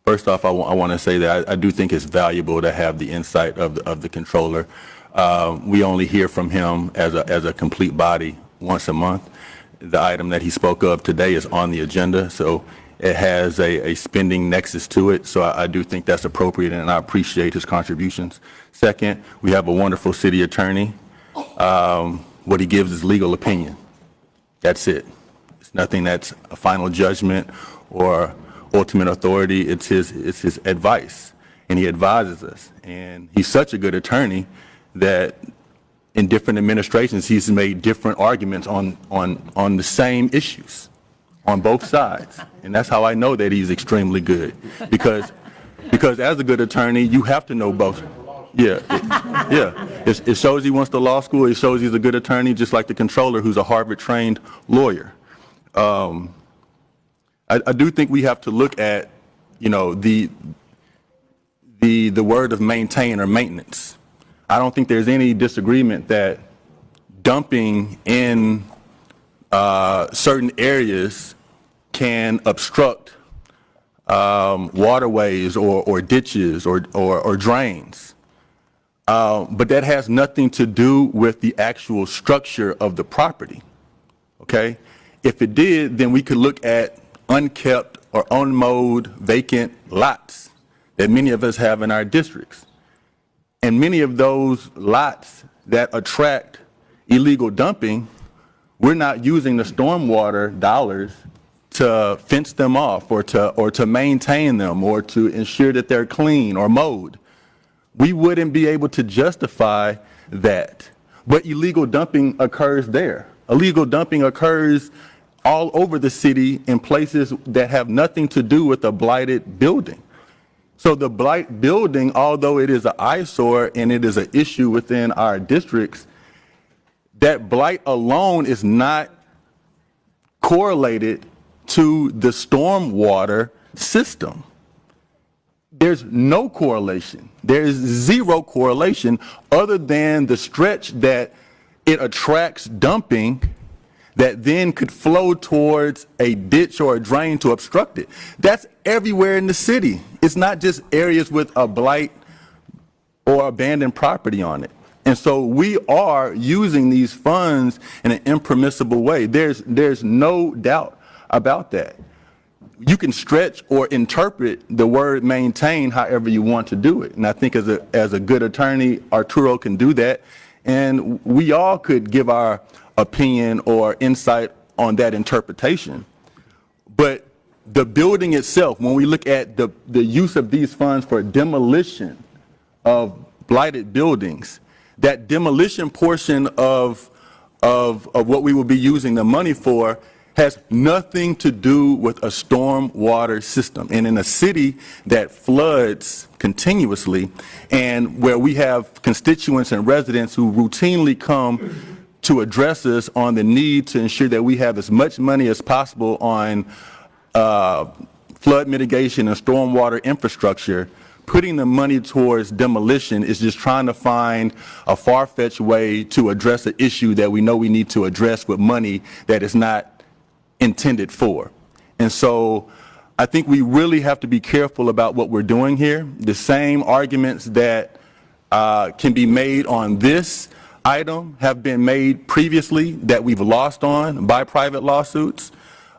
First off, I want to say that I do think it's valuable to have the insight of the controller. We only hear from him as a complete body once a month. The item that he spoke of today is on the agenda, so it has a spending nexus to it. So I do think that's appropriate, and I appreciate his contributions. Second, we have a wonderful city attorney. What he gives is legal opinion. That's it. It's nothing that's a final judgment or ultimate authority. It's his advice, and he advises us. And he's such a good attorney that in different administrations he's made different arguments on the same issues on both sides. And that's how I know that he's extremely good, because as a good attorney you have to know both. Yeah, it shows he wants to law school. It shows he's a good attorney, just like the controller, who's a Harvard-trained lawyer. I do think we have to look at, the word of maintain or maintenance. I don't think there's any disagreement that dumping in certain areas can obstruct waterways or ditches or drains. But that has nothing to do with the actual structure of the property, okay? If it did, then we could look at unkept or unmowed vacant lots that many of us have in our districts. And many of those lots that attract illegal dumping, we're not using the stormwater dollars to fence them off or to maintain them or to ensure that they're clean or mowed. We wouldn't be able to justify that. But illegal dumping occurs there. Illegal dumping occurs all over the city in places that have nothing to do with a blighted building. So the blight building, although it is an eyesore and it is an issue within our districts, that blight alone is not correlated to the stormwater system. There's no correlation. There is zero correlation other than the stretch that it attracts dumping that then could flow towards a ditch or a drain to obstruct it. That's everywhere in the city. It's not just areas with a blight or abandoned property on it. And so we are using these funds in an impermissible way. There's no doubt about that. You can stretch or interpret the word maintain however you want to do it. And I think as a good attorney, Arturo can do that. And we all could give our opinion or insight on that interpretation. But the building itself, when we look at the use of these funds for demolition of blighted buildings, that demolition portion of what we will be using the money for has nothing to do with a storm water system. And in a city that floods continuously and where we have constituents and residents who routinely come to address us on the need to ensure that we have as much money as possible on flood mitigation and stormwater infrastructure, putting the money towards demolition is just trying to find a far-fetched way to address an issue that we know we need to address with money that is not intended for. And so I think we really have to be careful about what we're doing here. The same arguments that can be made on this item have been made previously that we've lost on by private lawsuits,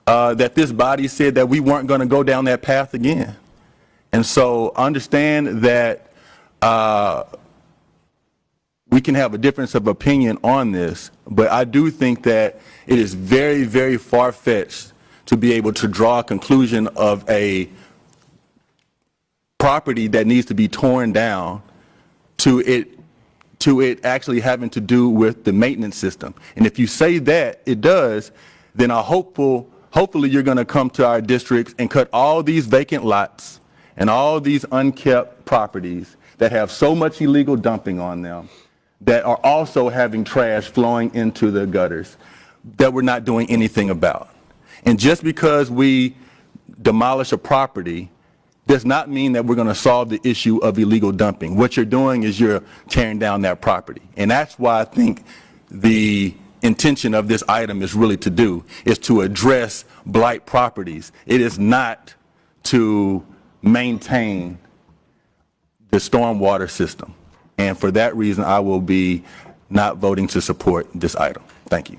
that this body said that we weren't going to go down that path again. And so understand that we can have a difference of opinion on this, but I do think that it is very, very far-fetched to be able to draw a conclusion of a property that needs to be torn down to it actually having to do with the maintenance system. And if you say that it does, then hopefully you're going to come to our districts and cut all these vacant lots and all these unkept properties that have so much illegal dumping on them, that are also having trash flowing into the gutters that we're not doing anything about. And just because we demolish a property does not mean that we're going to solve the issue of illegal dumping. What you're doing is you're tearing down that property. And that's why I think the intention of this item is really to address blight properties. It is not to maintain the stormwater system. And for that reason, I will be not voting to support this item. Thank you.